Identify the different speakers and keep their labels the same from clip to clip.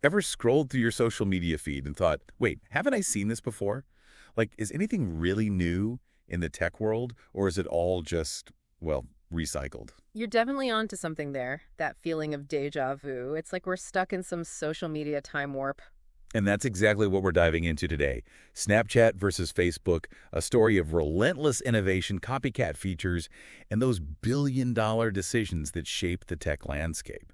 Speaker 1: Ever scrolled through your social media feed and thought, wait, haven't I seen this before? Like, is anything really new in the tech world, or is it all just, well, recycled?
Speaker 2: You're definitely onto something there, that feeling of deja vu. It's like we're stuck in some social media time warp.
Speaker 1: And that's exactly what we're diving into today. Snapchat versus Facebook, a story of relentless innovation, copycat features, and those billion-dollar decisions that shape the tech landscape.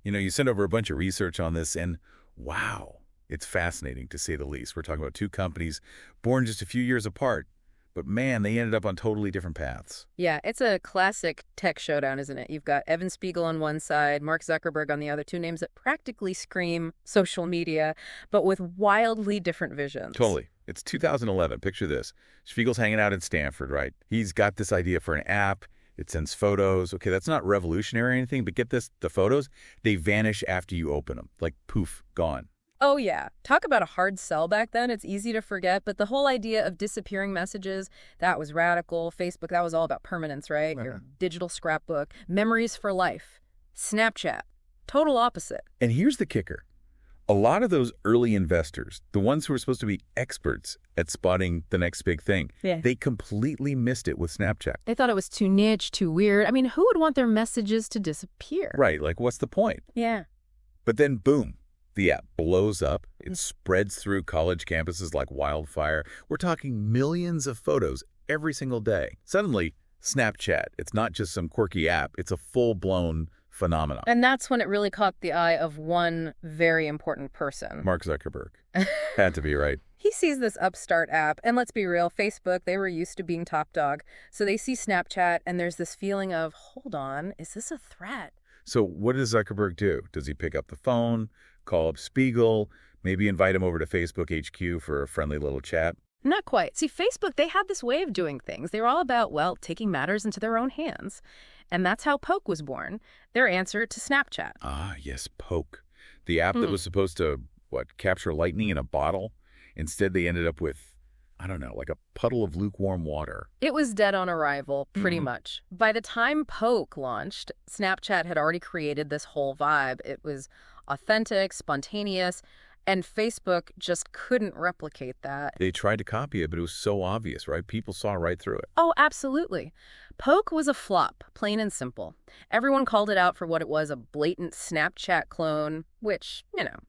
Speaker 1: You sent over a bunch of research on this, and wow, it's fascinating to say the least. We're talking about two companies born just a few years apart, but man, they ended up on totally different paths.
Speaker 2: Yeah, it's a classic tech showdown, isn't it? You've got Evan Spiegel on one side, Mark Zuckerberg on the other, two names that practically scream social media, but with wildly different visions.
Speaker 1: Totally. It's 2011. Picture this. Spiegel's hanging out in Stanford, right? He's got this idea for an app. It sends photos. Okay, that's not revolutionary or anything, but get this, the photos, they vanish after you open them. Like, poof, gone.
Speaker 2: Oh, yeah. Talk about a hard sell back then. It's easy to forget, but the whole idea of disappearing messages, that was radical. Facebook, that was all about permanence, right? Your digital scrapbook, memories for life. Snapchat, total opposite.
Speaker 1: And here's the kicker. A lot of those early investors, the ones who were supposed to be experts at spotting the next big thing, they completely missed it with Snapchat.
Speaker 2: They thought it was too niche, too weird. I mean, who would want their messages to disappear?
Speaker 1: Right, like what's the point?
Speaker 2: Yeah.
Speaker 1: But then, boom, the app blows up. It spreads through college campuses like wildfire. We're talking millions of photos every single day. Suddenly, Snapchat, it's not just some quirky app. It's a full-blown phenomenon.
Speaker 2: And that's when it really caught the eye of one very important person.
Speaker 1: Mark Zuckerberg. Had to be, right?
Speaker 2: He sees this upstart app, and let's be real, Facebook, they were used to being top dog. So they see Snapchat, and there's this feeling of, hold on, is this a threat?
Speaker 1: So what does Zuckerberg do? Does he pick up the phone, call up Spiegel, maybe invite him over to Facebook HQ for a friendly little chat?
Speaker 2: Not quite. See, Facebook, they had this way of doing things. They were all about, well, taking matters into their own hands. And that's how Poke was born, their answer to Snapchat.
Speaker 1: Ah, yes, Poke. The app that was supposed to, capture lightning in a bottle? Instead, they ended up with, I don't know, like a puddle of lukewarm water.
Speaker 2: It was dead on arrival, pretty much. By the time Poke launched, Snapchat had already created this whole vibe. It was authentic, spontaneous, and Facebook just couldn't replicate that.
Speaker 1: They tried to copy it, but it was so obvious, right? People saw right through it.
Speaker 2: Oh, absolutely. Poke was a flop, plain and simple. Everyone called it out for what it was, a blatant Snapchat clone, which,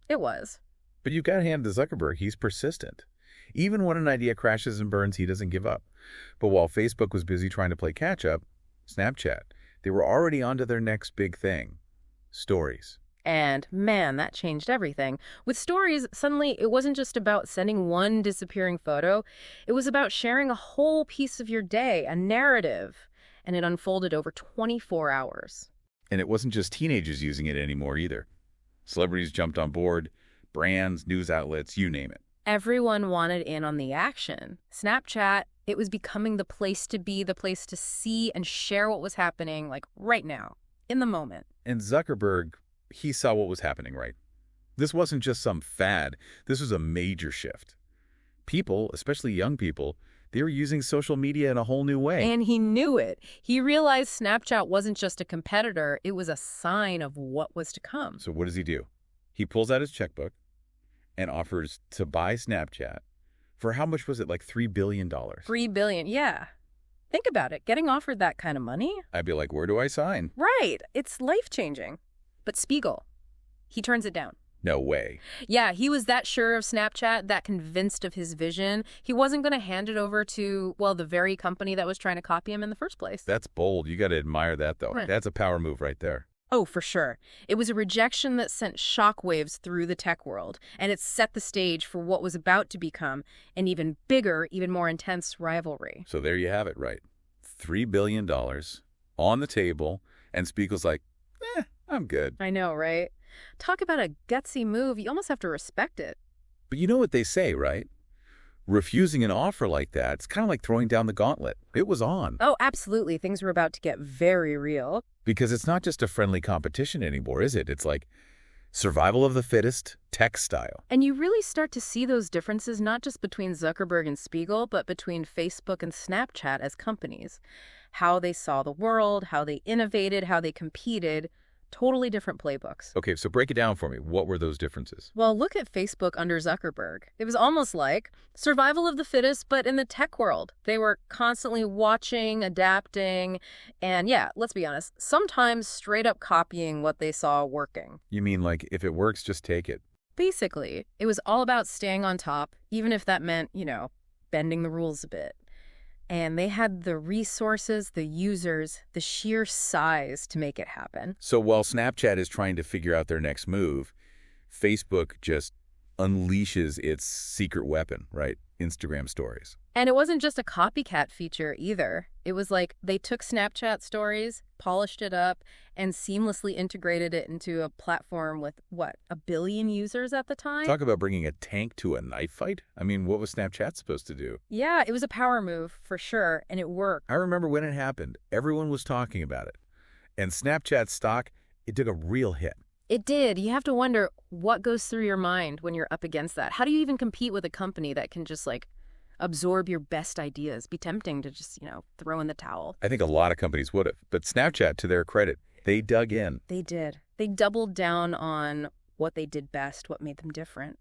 Speaker 2: it was.
Speaker 1: But you've got to hand to Zuckerberg. He's persistent. Even when an idea crashes and burns, he doesn't give up. But while Facebook was busy trying to play catch-up, Snapchat, they were already onto their next big thing, stories.
Speaker 2: And man, that changed everything. With stories, suddenly it wasn't just about sending one disappearing photo. It was about sharing a whole piece of your day, a narrative. And it unfolded over 24 hours.
Speaker 1: And it wasn't just teenagers using it anymore either. Celebrities jumped on board, brands, news outlets, you name it.
Speaker 2: Everyone wanted in on the action. Snapchat, it was becoming the place to be, the place to see and share what was happening, like right now, in the moment.
Speaker 1: And Zuckerberg, he saw what was happening, right? This wasn't just some fad. This was a major shift. People, especially young people, they were using social media in a whole new way.
Speaker 2: And he knew it. He realized Snapchat wasn't just a competitor. It was a sign of what was to come.
Speaker 1: So what does he do? He pulls out his checkbook and offers to buy Snapchat for how much was it, like $3 billion?
Speaker 2: $3 billion, yeah. Think about it. Getting offered that kind of money?
Speaker 1: I'd be like, where do I sign?
Speaker 2: Right. It's life-changing. But Spiegel, he turns it down.
Speaker 1: No way.
Speaker 2: Yeah, he was that sure of Snapchat, that convinced of his vision. He wasn't going to hand it over to, well, the very company that was trying to copy him in the first place.
Speaker 1: That's bold. You got to admire that, though.
Speaker 2: Right.
Speaker 1: That's a power move right there.
Speaker 2: Oh, for sure. It was a rejection that sent shockwaves through the tech world, and it set the stage for what was about to become an even bigger, even more intense rivalry.
Speaker 1: So there you have it, right? $3 billion on the table, and Spiegel's like, I'm good.
Speaker 2: I know, right? Talk about a gutsy move. You almost have to respect it.
Speaker 1: But you know what they say, right? Refusing an offer like that, it's kind of like throwing down the gauntlet. It was on.
Speaker 2: Oh, absolutely. Things were about to get very real.
Speaker 1: Because it's not just a friendly competition anymore, is it? It's like survival of the fittest, tech style.
Speaker 2: And you really start to see those differences not just between Zuckerberg and Spiegel, but between Facebook and Snapchat as companies. How they saw the world, how they innovated, how they competed. Totally different playbooks.
Speaker 1: Okay, so break it down for me. What were those differences?
Speaker 2: Well, look at Facebook under Zuckerberg. It was almost like survival of the fittest, but in the tech world. They were constantly watching, adapting, and yeah, let's be honest, sometimes straight up copying what they saw working.
Speaker 1: You mean like, if it works, just take it?
Speaker 2: Basically, it was all about staying on top, even if that meant, bending the rules a bit. And they had the resources, the users, the sheer size to make it happen.
Speaker 1: So while Snapchat is trying to figure out their next move, Facebook just unleashes its secret weapon, right? Instagram stories.
Speaker 2: And it wasn't just a copycat feature either. It was like they took Snapchat stories, polished it up, and seamlessly integrated it into a platform with, what, 1 billion users at the time?
Speaker 1: Talk about bringing a tank to a knife fight. I mean, what was Snapchat supposed to do?
Speaker 2: Yeah, it was a power move for sure, and it worked.
Speaker 1: I remember when it happened. Everyone was talking about it. And Snapchat stock, it took a real hit.
Speaker 2: It did. You have to wonder what goes through your mind when you're up against that. How do you even compete with a company that can just absorb your best ideas? Be tempting to just, throw in the towel.
Speaker 1: I think a lot of companies would have. But Snapchat, to their credit, they dug in.
Speaker 2: They did. They doubled down on what they did best, what made them different.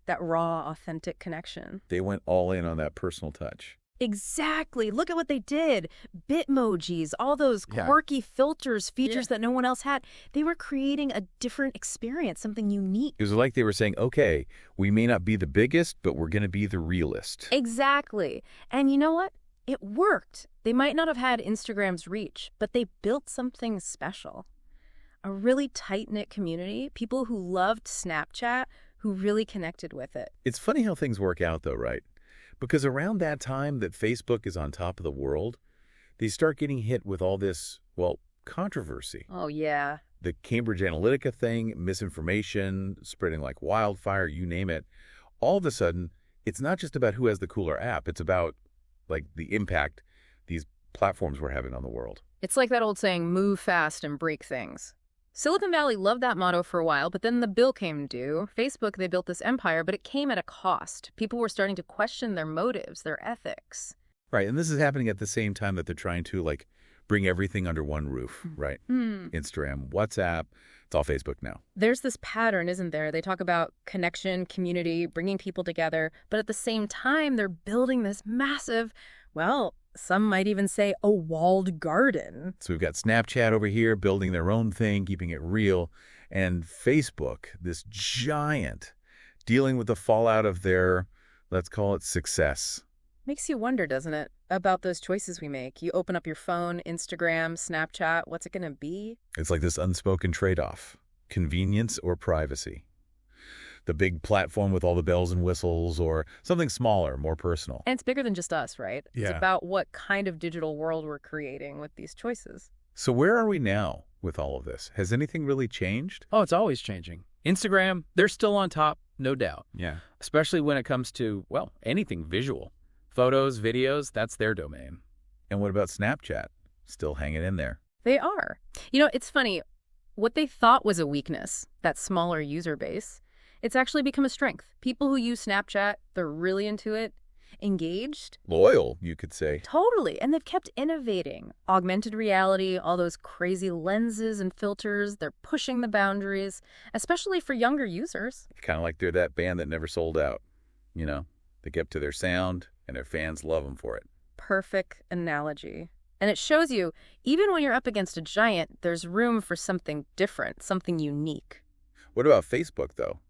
Speaker 2: That raw, authentic connection.
Speaker 1: They went all in on that personal touch.
Speaker 2: Exactly. Look at what they did. Bitmojis, all those quirky filters, features that no one else had. They were creating a different experience, something unique.
Speaker 1: It was like they were saying, okay, we may not be the biggest, but we're going to be the realest.
Speaker 2: Exactly. And you know what? It worked. They might not have had Instagram's reach, but they built something special. A really tight-knit community, people who loved Snapchat, who really connected with it.
Speaker 1: It's funny how things work out, though, right? Because around that time that Facebook is on top of the world, they start getting hit with all this, controversy.
Speaker 2: Oh, yeah.
Speaker 1: The Cambridge Analytica thing, misinformation, spreading like wildfire, you name it. All of a sudden, it's not just about who has the cooler app. It's about, the impact these platforms were having on the world.
Speaker 2: It's like that old saying, move fast and break things. Silicon Valley loved that motto for a while, but then the bill came due. Facebook, they built this empire, but it came at a cost. People were starting to question their motives, their ethics.
Speaker 1: Right, and this is happening at the same time that they're trying to, bring everything under one roof, right? Instagram, WhatsApp, it's all Facebook now.
Speaker 2: There's this pattern, isn't there? They talk about connection, community, bringing people together, but at the same time, they're building this massive, some might even say a walled garden.
Speaker 1: So we've got Snapchat over here building their own thing, keeping it real, and Facebook, this giant, dealing with the fallout of their, let's call it, success.
Speaker 2: Makes you wonder, doesn't it, about those choices we make? You open up your phone, Instagram, Snapchat, what's it going to be?
Speaker 1: It's like this unspoken trade-off, convenience or privacy. The big platform with all the bells and whistles, or something smaller, more personal.
Speaker 2: And it's bigger than just us, right?
Speaker 1: Yeah.
Speaker 2: It's about what kind of digital world we're creating with these choices.
Speaker 1: So where are we now with all of this? Has anything really changed?
Speaker 3: Oh, it's always changing. Instagram, they're still on top, no doubt.
Speaker 1: Yeah.
Speaker 3: Especially when it comes to, anything visual. Photos, videos, that's their domain.
Speaker 1: And what about Snapchat? Still hanging in there.
Speaker 2: They are. It's funny. What they thought was a weakness, that smaller user base, it's actually become a strength. People who use Snapchat, they're really into it, engaged.
Speaker 1: Loyal, you could say.
Speaker 2: Totally. And they've kept innovating. Augmented reality, all those crazy lenses and filters, they're pushing the boundaries, especially for younger users.
Speaker 1: Kind of like they're that band that never sold out. They kept to their sound, and their fans love them for it.
Speaker 2: Perfect analogy. And it shows you, even when you're up against a giant, there's room for something different, something unique.
Speaker 1: What about Facebook, though?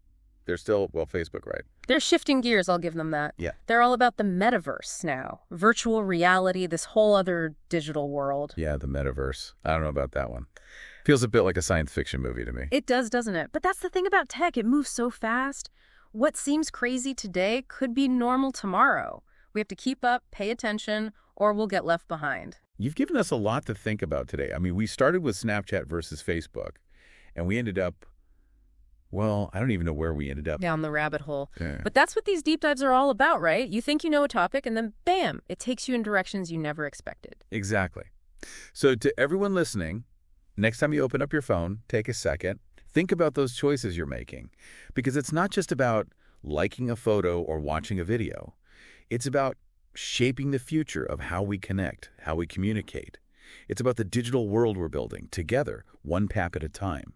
Speaker 1: They're still, Facebook, right?
Speaker 2: They're shifting gears, I'll give them that.
Speaker 1: Yeah.
Speaker 2: They're all about the metaverse now. Virtual reality, this whole other digital world.
Speaker 1: Yeah, the metaverse. I don't know about that one. Feels a bit like a science fiction movie to me.
Speaker 2: It does, doesn't it? But that's the thing about tech. It moves so fast. What seems crazy today could be normal tomorrow. We have to keep up, pay attention, or we'll get left behind.
Speaker 1: You've given us a lot to think about today. I mean, we started with Snapchat versus Facebook, and we ended up, I don't even know where we ended up.
Speaker 2: Down the rabbit hole.
Speaker 1: Yeah.
Speaker 2: But that's what these deep dives are all about, right? You think you know a topic, and then bam, it takes you in directions you never expected.
Speaker 1: Exactly. So to everyone listening, next time you open up your phone, take a second, think about those choices you're making. Because it's not just about liking a photo or watching a video. It's about shaping the future of how we connect, how we communicate. It's about the digital world we're building, together, one app at a time.